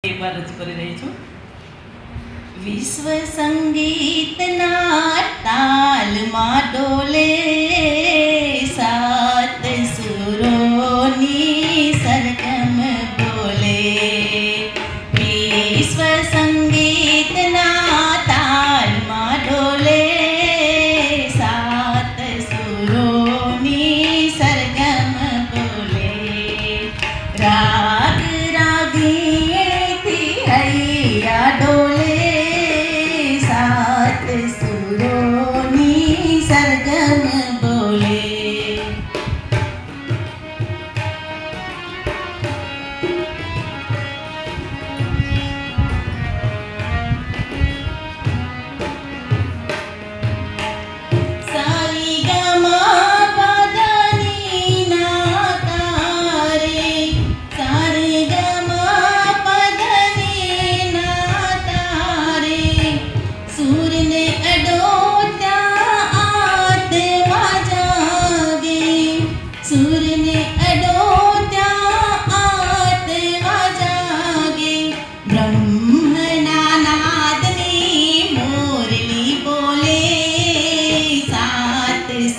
એક વાર રજૂ કરી રહી છું. વિશ્વ સંગીતના તાલમાં ડોલે સાત સુરોની સરગમ બોલે. વિશ્વ સંગીતના તાલમાં ડોલે સાત સુરોની સરગમ બોલે. રાગ રાગીણીથી હૈયા ડોલે સાત સુરોની સરગમ બોલે.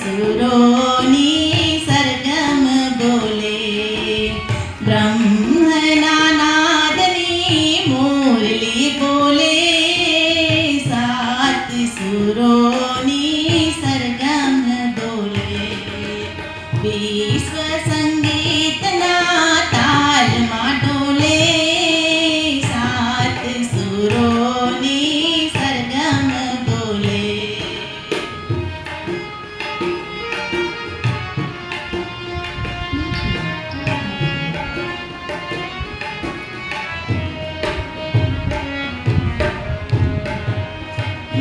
સુરોની સરગમ બોલે. બ્રહ્મના નાદની મુરલી બોલે સાત સુરોની સરગમ બોલે. વિશ્વ સંગીતના તાલમાં ડોલે સાત સુરોની સરગમ બોલે.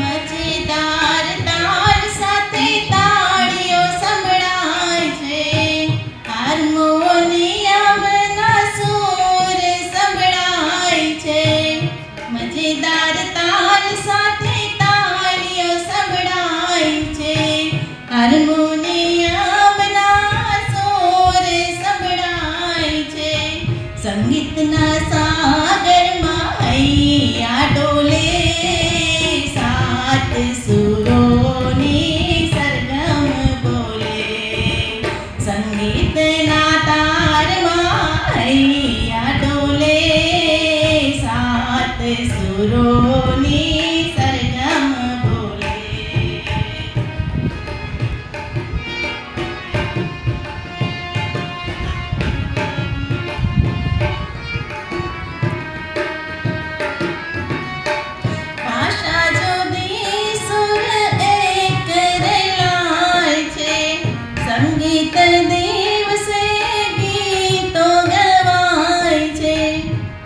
મજેદાર તાલ સાથે તાળીઓ સંભળાય છે. હાર્મોનિયમના સૂર સંભળાય છે. મજેદાર તાલ સાથે તાળીઓ સંભળાય છે. હાર્મોનિયમના સૂર સંભળાય છે. સંગીતના સાગરમાં હૈયા ડોલે સાત સુરોની સરગમ બોલે. સંગીતના તારમાં હૈયા ડોલે સાત સુરોની સરગમ બોલે. ભાષા જુદી સુર એક રેલાય છે. સંગીત દિવસે ગીતો ગવાય છે.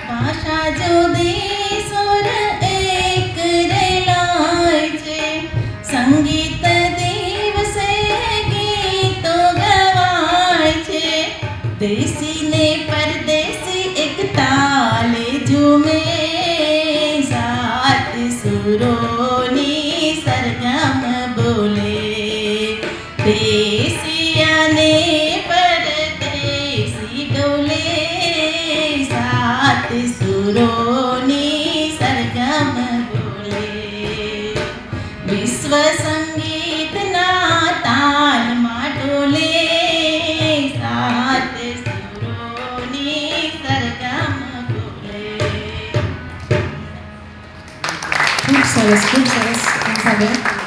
ભાષા જુદી સુર એક રેલાય છે. સંગીત દિવસે ગીતો ગવાય છે. દેશી ને પરદેશી એક તાલે ઝૂમે સાત સુરોની સરગમ બોલે. દેશી અને પરદેશી ડોલે સાત સુરોની સરગમ બોલે. વિશ્વ સંગીતના તાલમાં ડોલે સાત સુરોની સરગમ બોલે. ખૂબ સરસ, ખૂબ સરસ.